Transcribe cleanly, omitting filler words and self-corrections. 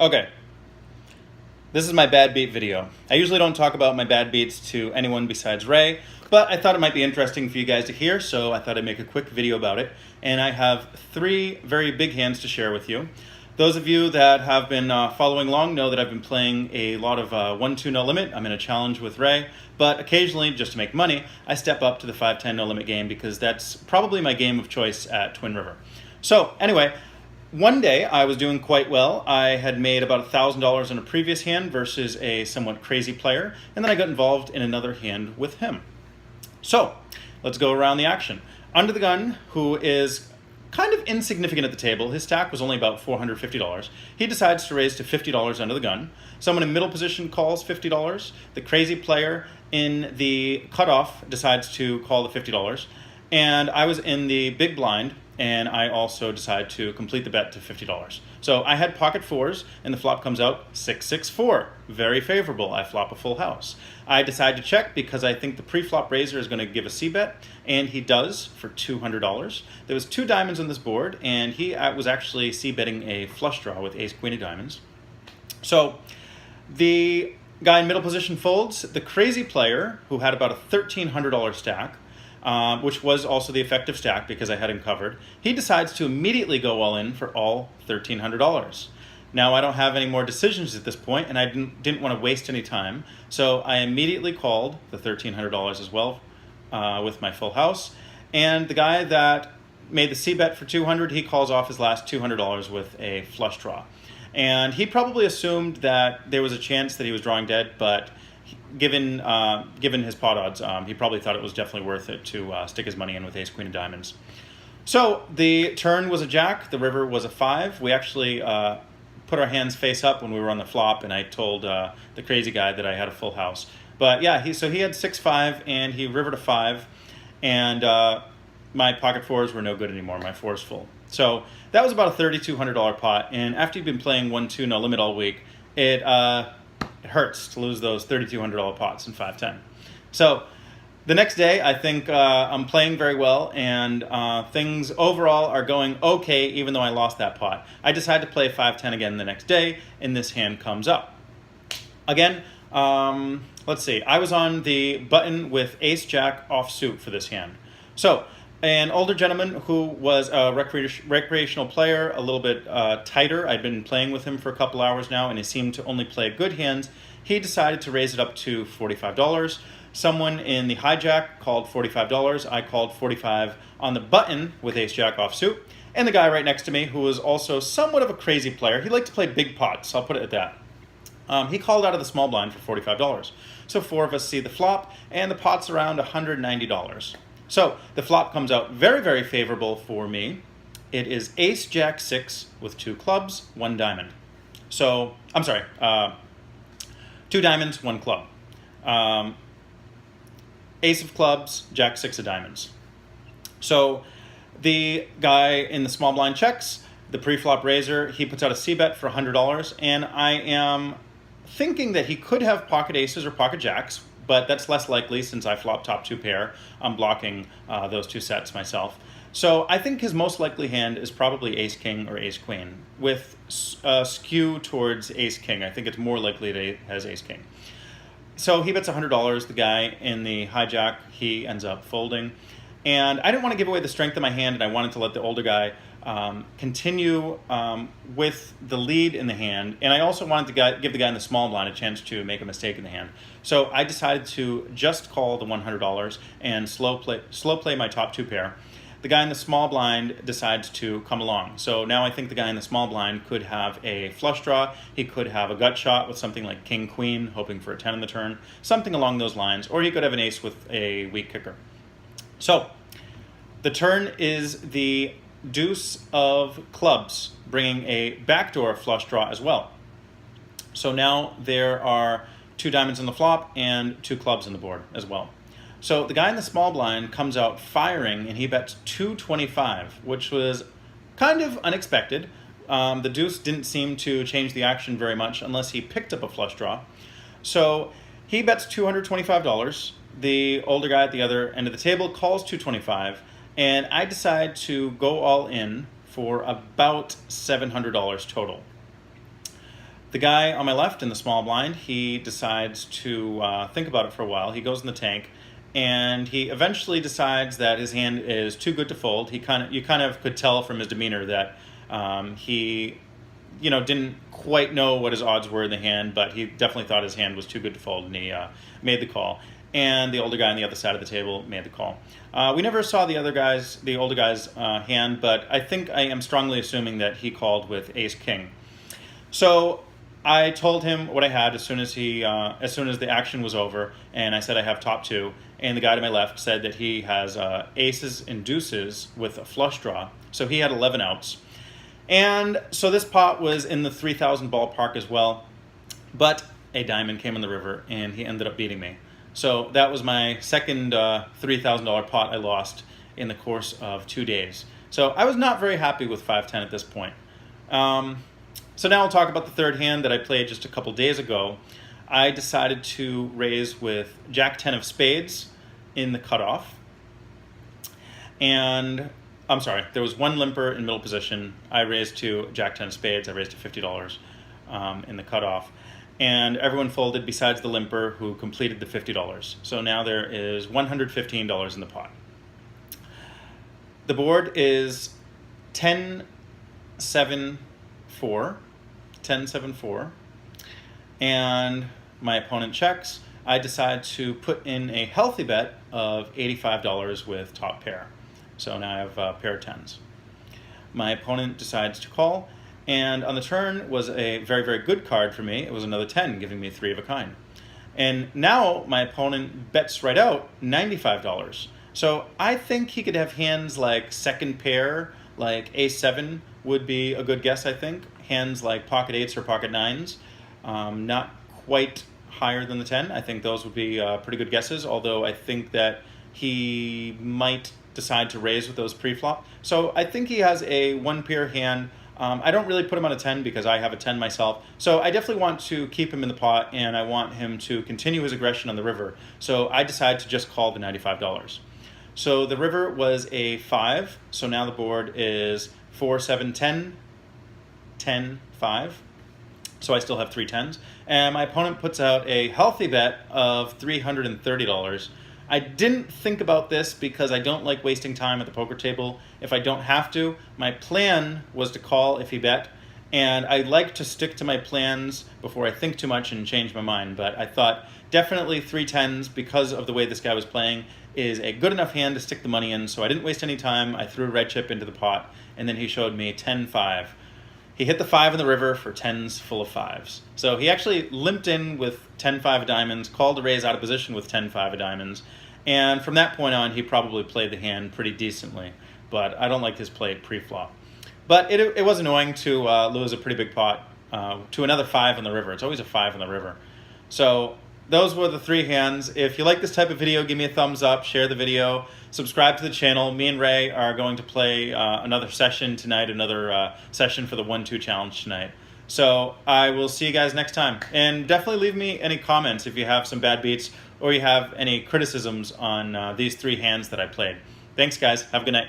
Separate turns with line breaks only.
Okay, this is my bad beat video. I usually don't talk about my bad beats to anyone besides Ray, but I thought it might be interesting for you guys to hear, so I thought I'd make a quick video about it. And I have 3 very big hands to share with you. Those of you that have been following along know that I've been playing a lot of 1-2 no limit. I'm in a challenge with Ray, but occasionally, just to make money, I step up to the 5-10 no limit game because that's probably my game of choice at Twin River. So anyway, one day I was doing quite well. I had made about $1,000 in a previous hand versus a somewhat crazy player, and then I got involved in another hand with him. So let's go around the action. Under the gun, who is kind of insignificant at the table, his stack was only about $450. He decides to raise to $50 under the gun. Someone in middle position calls $50. The crazy player in the cutoff decides to call the $50. And I was in the big blind, and I also decide to complete the bet to $50. So I had pocket fours, and the flop comes out 6-6-4. Very favorable. I flop a full house. I decide to check because I think the pre-flop raiser is going to give a c-bet, and he does for $200. There was 2 diamonds on this board, and he was actually c-betting a flush draw with ace-queen of diamonds. So the guy in middle position folds. The crazy player, who had about a $1,300 stack, which was also the effective stack because I had him covered, he decides to immediately go all in for all $1,300. Now I don't have any more decisions at this point, and I didn't want to waste any time, so I immediately called the $1,300 as well with my full house. And the guy that made the c-bet for $200, he calls off his last $200 with a flush draw. And he probably assumed that there was a chance that he was drawing dead, but given his pot odds, he probably thought it was definitely worth it to stick his money in with ace-queen of diamonds. So the turn was a jack, the river was a 5. We actually put our hands face up when we were on the flop, and I told the crazy guy that I had a full house. But yeah, he had 6-5, and he rivered a 5, and my pocket fours were no good anymore. My four's full. So that was about a $3,200 pot, and after you've been playing 1-2 no limit all week, it hurts to lose those $3,200 pots in 5-10. So the next day, I think I'm playing very well, and things overall are going okay, even though I lost that pot. I decide to play 5-10 again the next day, and this hand comes up. Again, let's see. I was on the button with ace-jack offsuit for this hand. So an older gentleman who was a recreational player, a little bit tighter. I'd been playing with him for a couple hours now, and he seemed to only play good hands. He decided to raise it up to $45. Someone in the hijack called $45. I called $45 on the button with ace-jack offsuit. And the guy right next to me, who was also somewhat of a crazy player, he liked to play big pots, I'll put it at that. He called out of the small blind for $45. So 4 of us see the flop, and the pot's around $190. So the flop comes out very, very favorable for me. It is ace-jack-6 with 2 clubs, 1 diamond. So, I'm sorry, 2 diamonds, 1 club. Ace of clubs, jack-6 of diamonds. So the guy in the small blind checks, the pre-flop raiser, he puts out a c-bet for $100, and I am thinking that he could have pocket aces or pocket jacks, but that's less likely since I flop top 2 pair. I'm blocking those 2 sets myself. So I think his most likely hand is probably ace-king or ace-queen, with a skew towards ace-king. I think it's more likely that he has ace-king. So he bets $100. The guy in the hijack, he ends up folding. And I didn't want to give away the strength of my hand, and I wanted to let the older guy continue with the lead in the hand, and I also wanted to give the guy in the small blind a chance to make a mistake in the hand. So I decided to just call the $100 and slow play my top 2 pair. The guy in the small blind decides to come along. So now I think the guy in the small blind could have a flush draw. He could have a gut shot with something like king-queen, hoping for a 10 on the turn, something along those lines, or he could have an ace with a weak kicker. So the turn is the deuce of clubs, bringing a backdoor flush draw as well. So now there are 2 diamonds on the flop and 2 clubs on the board as well. So the guy in the small blind comes out firing, and he bets $225, which was kind of unexpected. The deuce didn't seem to change the action very much unless he picked up a flush draw. So he bets $225. The older guy at the other end of the table calls $225, and I decide to go all in for about $700 total. The guy on my left in the small blind, he decides to think about it for a while. He goes in the tank, and he eventually decides that his hand is too good to fold. You kind of could tell from his demeanor that he, didn't quite know what his odds were in the hand, but he definitely thought his hand was too good to fold, and he made the call. And the older guy on the other side of the table made the call. We never saw the older guy's hand, but I think I am strongly assuming that he called with ace king. So I told him what I had as soon as the action was over, and I said I have top two. And the guy to my left said that he has aces and deuces with a flush draw, so he had 11 outs. And so this pot was in the 3,000 ballpark as well, but a diamond came in the river, and he ended up beating me. So that was my second $3,000 pot I lost in the course of 2 days. So I was not very happy with 5-10 at this point. So now I'll talk about the third hand that I played just a couple days ago. I decided to raise with Jack-10 of spades in the cutoff. And, I'm sorry, there was one limper in middle position. I raised to Jack-10 of spades. I raised to $50 in the cutoff. And everyone folded besides the limper who completed the $50. So now there is $115 in the pot. The board is 10-7-4, 10-7-4, and my opponent checks. I decide to put in a healthy bet of $85 with top pair. So now I have a pair of tens. My opponent decides to call, and on the turn was a very, very good card for me. It was another 10, giving me 3 of a kind. And now my opponent bets right out $95. So I think he could have hands like second pair, like ace-7 would be a good guess, I think. Hands like pocket 8s or pocket 9s, not quite higher than the 10. I think those would be pretty good guesses, although I think that he might decide to raise with those pre-flop. So I think he has a one-pair hand. I don't really put him on a 10 because I have a 10 myself. So I definitely want to keep him in the pot, and I want him to continue his aggression on the river. So I decide to just call the $95. So the river was a 5. So now the board is 4-7-10, 10-5. So I still have 3 tens. And my opponent puts out a healthy bet of $330. I didn't think about this because I don't like wasting time at the poker table if I don't have to. My plan was to call if he bet, and I like to stick to my plans before I think too much and change my mind. But I thought definitely 3 tens, because of the way this guy was playing, is a good enough hand to stick the money in, so I didn't waste any time. I threw a red chip into the pot, and then he showed me 10-5. He hit the 5 in the river for 10s full of 5s. So he actually limped in with 10-5 of diamonds, called a raise out of position with 10-5 of diamonds, and from that point on, he probably played the hand pretty decently. But I don't like his play pre-flop. But it was annoying to lose a pretty big pot to another 5 on the river. It's always a 5 on the river. So those were the 3 hands. If you like this type of video, give me a thumbs up, share the video, subscribe to the channel. Me and Ray are going to play another session tonight, another session for the 1-2 challenge tonight. So I will see you guys next time. And definitely leave me any comments if you have some bad beats or you have any criticisms on these 3 hands that I played. Thanks, guys. Have a good night.